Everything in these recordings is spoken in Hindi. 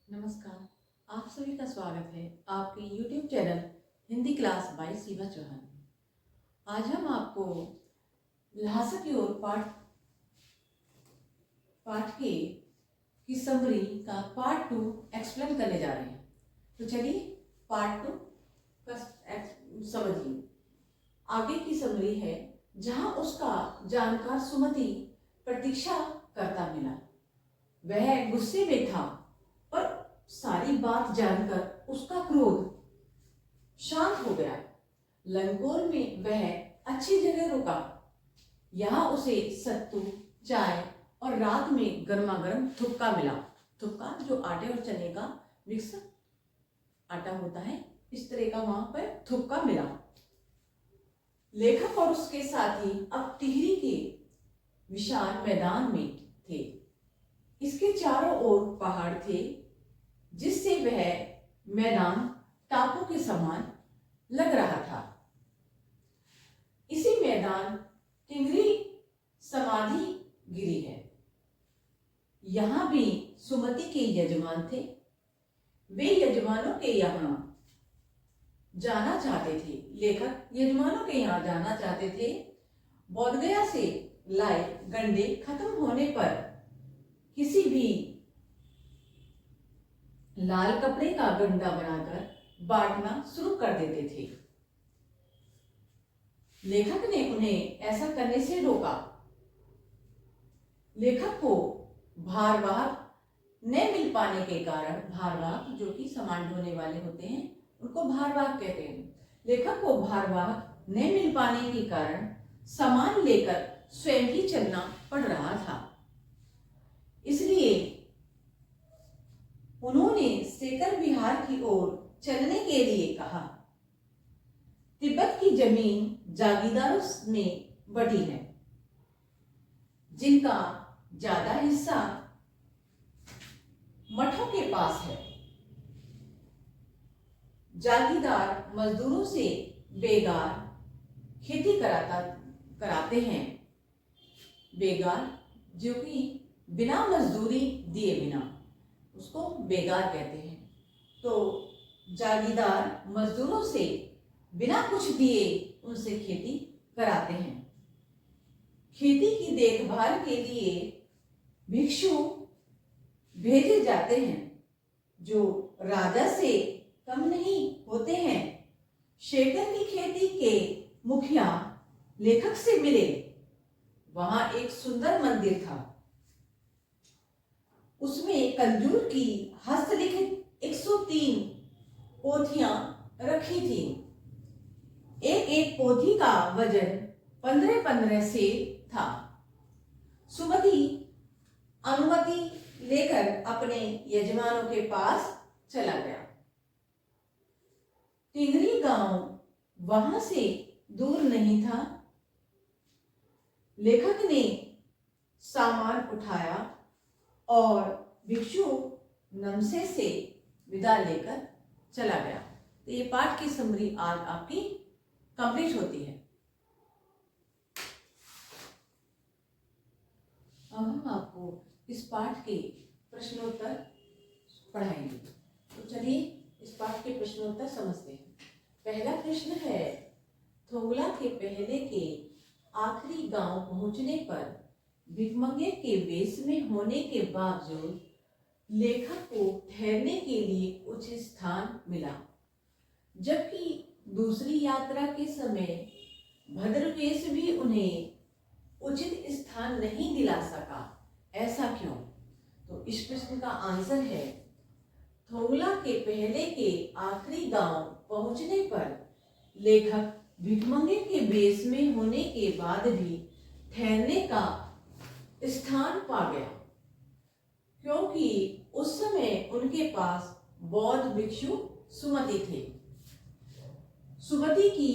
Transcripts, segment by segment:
नमस्कार। आप सभी का स्वागत है आपके YouTube channel Hindi class by Shiva Chauhan में। आज हम आपको लहासा की ओर पाठ पाठ के की समरी का पार्ट 2 एक्सप्लेन करने जा रहे हैं। तो चलिए पार्ट 2 का समझिए। आगे की समरी है, जहां उसका जानकार सुमति प्रतीक्षा करता मिला। वह गुस्से में था, पर सारी बात जानकर उसका क्रोध शांत हो गया। लंगोर में वह अच्छी जगह रुका। यहाँ उसे सत्तू, चाय और रात में गर्मा गर्म थुक्का मिला। थुक्का जो आटे और चने का मिक्स आटा होता है, इस तरह का वहां पर थुक्का मिला। लेखक और उसके साथी अब टिहरी के विशाल मैदान में थे। इसके चारों ओर पहाड़ थे, जिससे वह मैदान टापू के समान लग रहा था। इसी मैदान टिंगरी समाधि गिरी है। यहां भी सुमति के यजमान थे। वे यजमानों के यहाँ जाना चाहते थे। लेखक यजमानों के यहाँ जाना चाहते थे। बोधगया से लाए गंडे खत्म होने पर किसी भी लाल कपड़े का गंडा बनाकर बांटना शुरू कर देते थे। लेखक ने उन्हें ऐसा करने से रोका। लेखक को भारवाहक न मिल पाने के कारण, भारवाहक जो कि सामान ढोने वाले होते हैं उनको भारवाहक कहते हैं। लेखक को भारवाहक न मिल पाने के कारण सामान लेकर स्वयं ही चलना पड़ रहा था। इसलिए उन्होंने शेखर विहार की ओर चलने के लिए कहा। तिब्बत की जमीन जागीरदारों में बटी है, जिनका ज्यादा हिस्सा मठों के पास है। जागीरदार मजदूरों से बेगार खेती कराते हैं। बेगार जो कि बिना मजदूरी दिए बिना, उसको बेगार कहते हैं। तो जागीरदार मजदूरों से बिना कुछ दिए उनसे खेती कराते हैं। खेती की देखभाल के लिए भिक्षु भेजे जाते हैं, जो राजा से कम नहीं होते हैं। शेखर की खेती के मुखिया लेखक से मिले। वहां एक सुंदर मंदिर था। उसमें कंजूर की हस्तलिखित 103 पोथियां रखी थी। एक एक पोथी का वजन 15-15 से था। सुमति अनुमति लेकर अपने यजमानों के पास चला गया। टिंगरी गांव वहां से दूर नहीं था। लेखक ने सामान उठाया और भिक्षु नमसे से विदा लेकर चला गया। तो ये पाठ की समरी आज आपकी कंप्लीट होती है। अब हम आपको इस पाठ के प्रश्नोत्तर पढ़ाएंगे। तो चलिए इस पाठ के प्रश्नोत्तर समझते हैं। पहला प्रश्न है, थोगला के पहले के आखिरी गांव पहुंचने पर भिखमंगे के वेश में होने के बावजूद लेखक को ठहरने के लिए उचित स्थान मिला, जबकि दूसरी यात्रा के समय भद्रवेश भी उन्हें उचित स्थान नहीं दिला सका। ऐसा क्यों? तो इस प्रश्न का आंसर है, थोगला के पहले के आखिरी गांव पहुंचने पर लेखक भिखमंगे के वेश में होने के बाद भी ठहरने का स्थान पा गया, क्योंकि उस समय उनके पास बौद्ध भिक्षु सुमति थे। सुमति की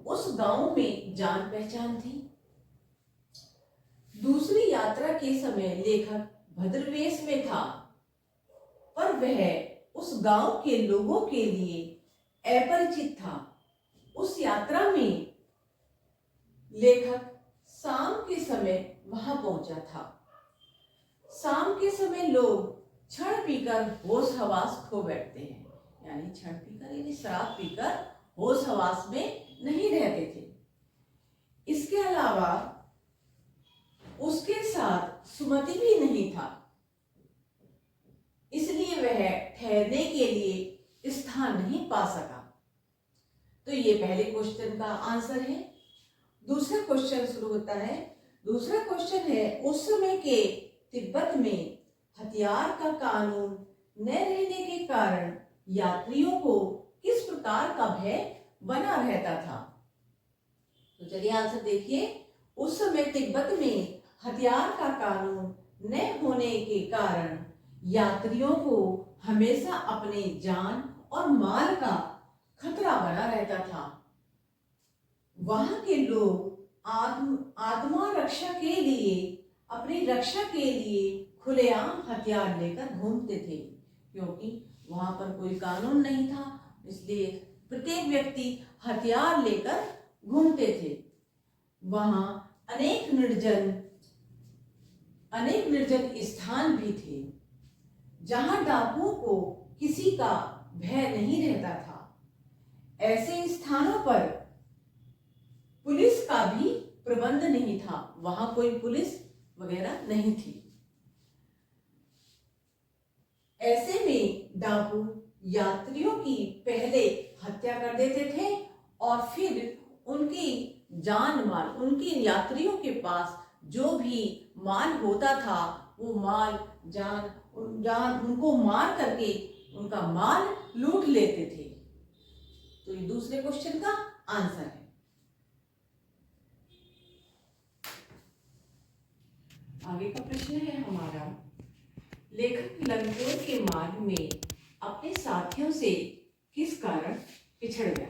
उस गांव में जान पहचान थी। दूसरी यात्रा के समय लेखक भद्रवेश में था, पर वह उस गांव के लोगों के लिए अपरिचित था। उस यात्रा में लेखक शाम के समय वहां पहुंचा था। शाम के समय लोग क्षण पीकर होश हवास खो बैठते हैं। यानी क्षण पीकर यानी शराब पीकर होश हवास में नहीं रहते थे। इसके अलावा उसके साथ सुमति भी नहीं था, इसलिए वह ठहरने के लिए स्थान नहीं पा सका। तो ये पहले क्वेश्चन का आंसर है। दूसरा क्वेश्चन शुरू होता है। दूसरा क्वेश्चन है, उस समय के तिब्बत में हथियार का कानून न रहने के कारण यात्रियों को किस प्रकार का भय बना रहता था। तो चलिए आंसर देखिए। उस समय तिब्बत में हथियार का कानून न होने के कारण यात्रियों को हमेशा अपने जान और माल का खतरा बना रहता था। वहां के लोग आत्मा रक्षा के लिए, अपनी रक्षा के लिए खुलेआम हथियार लेकर घूमते थे, क्योंकि वहां पर कोई कानून नहीं था, इसलिए प्रत्येक व्यक्ति हथियार लेकर घूमते थे। वहां अनेक निर्जन स्थान भी थे जहां डाकुओं को किसी का भय नहीं रहता था। ऐसे स्थानों पर पुलिस का भी प्रबंध नहीं था, वहां कोई पुलिस वगैरह नहीं थी। ऐसे में डाकू यात्रियों की पहले हत्या कर देते थे और फिर उनकी जान माल, उनकी यात्रियों के पास जो भी माल होता था वो माल जान उनको मार करके उनका माल लूट लेते थे। तो ये दूसरे क्वेश्चन का आंसर है। आगे का प्रश्न है हमारा, लेखक लंगोर के मार्ग में अपने साथियों से किस कारण पिछड़ गया।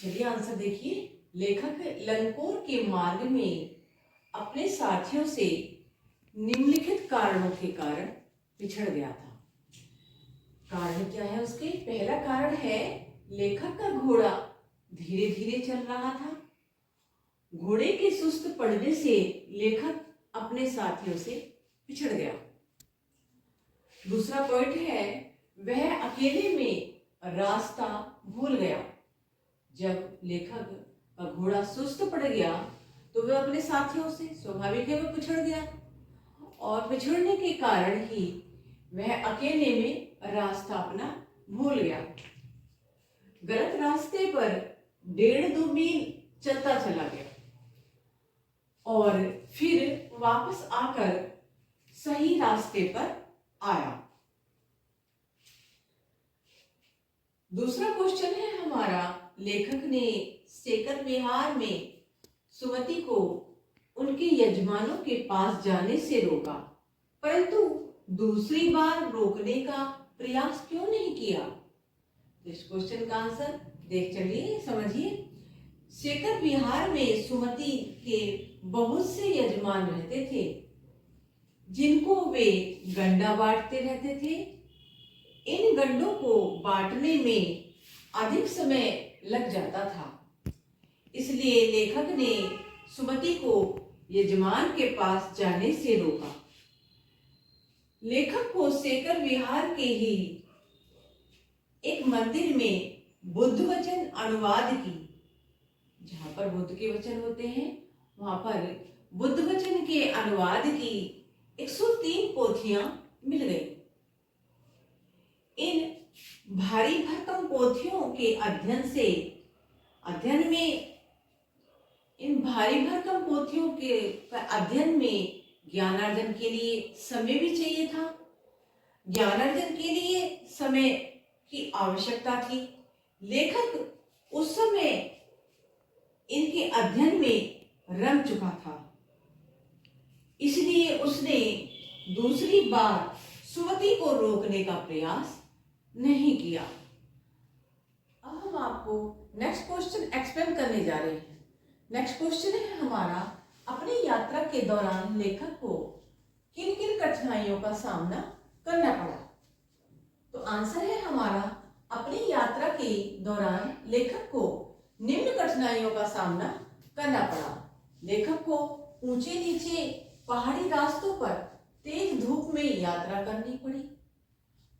चलिए आंसर देखिए। लेखक लंगोर के मार्ग में अपने साथियों से निम्नलिखित कारणों के कारण पिछड़ गया था। कारण क्या है उसके? पहला कारण है, लेखक का घोड़ा धीरे धीरे चल रहा था। घोड़े के सुस्त पड़ने से लेखक अपने साथियों से पिछड़ गया। दूसरा पॉइंट है, वह अकेले में रास्ता भूल गया। जब लेखक का घोड़ा सुस्त पड़ गया तो वह अपने साथियों से, स्वाभाविक है, वह पिछड़ गया और पिछड़ने के कारण ही वह अकेले में रास्ता अपना भूल गया। गलत रास्ते पर 1.5-2 मील चलता चला गया और फिर वापस आकर सही रास्ते पर आया। दूसरा क्वेश्चन है हमारा, लेखक ने सेकर विहार में सुमति को उनके यजमानों के पास जाने से रोका, परंतु दूसरी बार रोकने का प्रयास क्यों नहीं किया। तो इस क्वेश्चन का आंसर देख चलिए, समझिए। सेकर विहार में सुमति के बहुत से यजमान रहते थे, जिनको वे गंडा बांटते रहते थे। इन गंडों को बांटने में अधिक समय लग जाता था, इसलिए लेखक ने सुमति को यजमान के पास जाने से रोका। लेखक को सेकर विहार के ही एक मंदिर में बुद्ध वचन अनुवाद की, जहां पर बुद्ध के वचन होते हैं, वहां पर बुद्ध वचन के अनुवाद की 103 पोथियां मिल गई। इन भारी भरकम पोथियों के अध्ययन में ज्ञानार्जन के लिए समय भी चाहिए था। ज्ञानार्जन के लिए समय की आवश्यकता थी। लेखक उस समय इनके अध्ययन में रम चुका था, इसलिए उसने दूसरी बार सुमति को रोकने का प्रयास नहीं किया। अब हम आपको नेक्स्ट क्वेश्चन एक्सप्लेन करने जा रहे हैं। नेक्स्ट क्वेश्चन है हमारा, अपनी यात्रा के दौरान लेखक को किन किन कठिनाइयों का सामना करना पड़ा। तो आंसर है हमारा, अपनी यात्रा के दौरान लेखक को निम्न कठिनाइयों का सामना करना पड़ा। लेखक को ऊंचे नीचे पहाड़ी रास्तों पर तेज धूप में यात्रा करनी पड़ी।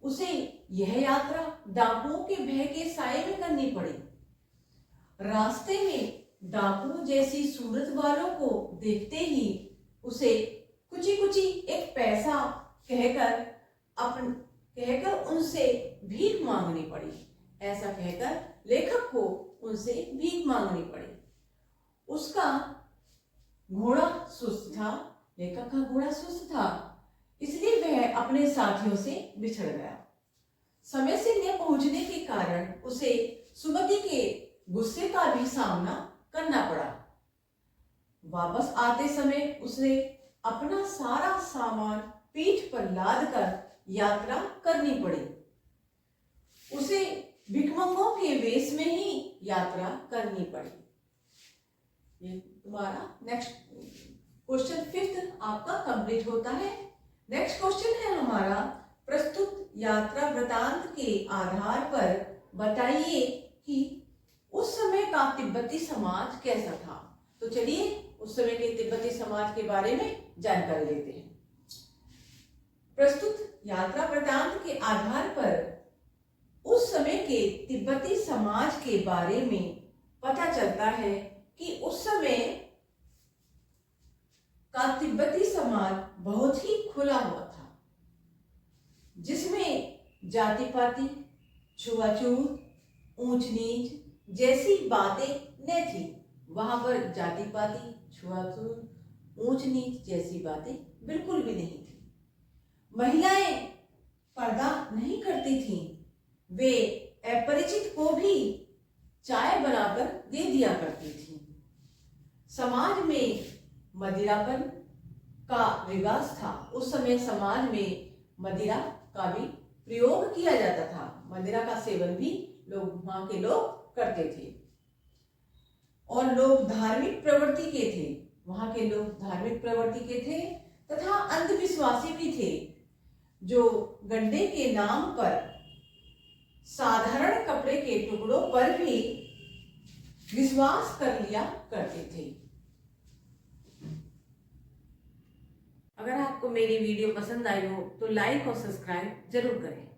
उसे यह यात्रा डाकुओं के भय के साए में करनी पड़ी। रास्ते में डाकू जैसी सूरत वालों को देखते ही उसे कुची कुची एक पैसा कहकर उनसे भीख मांगनी पड़ी। ऐसा कहकर लेखक को उनसे भीख मांगनी पड़ी। उसका घोड़ा सुस्त था, लेखक का घोड़ा सुस्त था, इसलिए वह अपने साथियों से बिछड़ गया। समय से न पहुंचने के कारण उसे सुमति के गुस्से का भी सामना करना पड़ा। वापस आते समय उसे अपना सारा सामान पीठ पर लाद कर यात्रा करनी पड़ी। उसे भिखमंगों के वेश में ही यात्रा करनी पड़ी। ये तुम्हारा नेक्स्ट क्वेश्चन 5th आपका कंप्लीट होता है। नेक्स्ट क्वेश्चन है हमारा, प्रस्तुत यात्रा वृतांत के आधार पर बताइए कि उस समय का तिब्बती समाज कैसा था। तो चलिए उस समय के तिब्बती समाज के बारे में जानकारी लेते हैं। प्रस्तुत यात्रा वृतांत के आधार पर उस समय के तिब्बती समाज के बारे में पता चलता है कि उस समय का तिब्बती समाज बहुत ही खुला हुआ था, जिसमें जाति पाति, छुआछूत, ऊंच नीच जैसी बातें न थी। वहां पर जाति पाति, छुआछूत, ऊंच नीच जैसी बातें बिल्कुल भी नहीं थी। महिलाएं पर्दा नहीं करती थीं। वे अपरिचित को भी चाय बनाकर दे दिया करती थीं। समाज में मदिरापन का रिवाज था। उस समय समाज में मदिरा का भी प्रयोग किया जाता था। मदिरा का सेवन भी वहां के लोग करते थे। और लोग धार्मिक प्रवृत्ति के थे। वहां के लोग धार्मिक प्रवृत्ति के थे तथा अंधविश्वासी भी थे, जो गड्ढे के नाम पर साधारण कपड़े के टुकड़ों पर भी विश्वास कर लिया करते थे। अगर आपको मेरी वीडियो पसंद आई हो तो लाइक और सब्सक्राइब जरूर करें।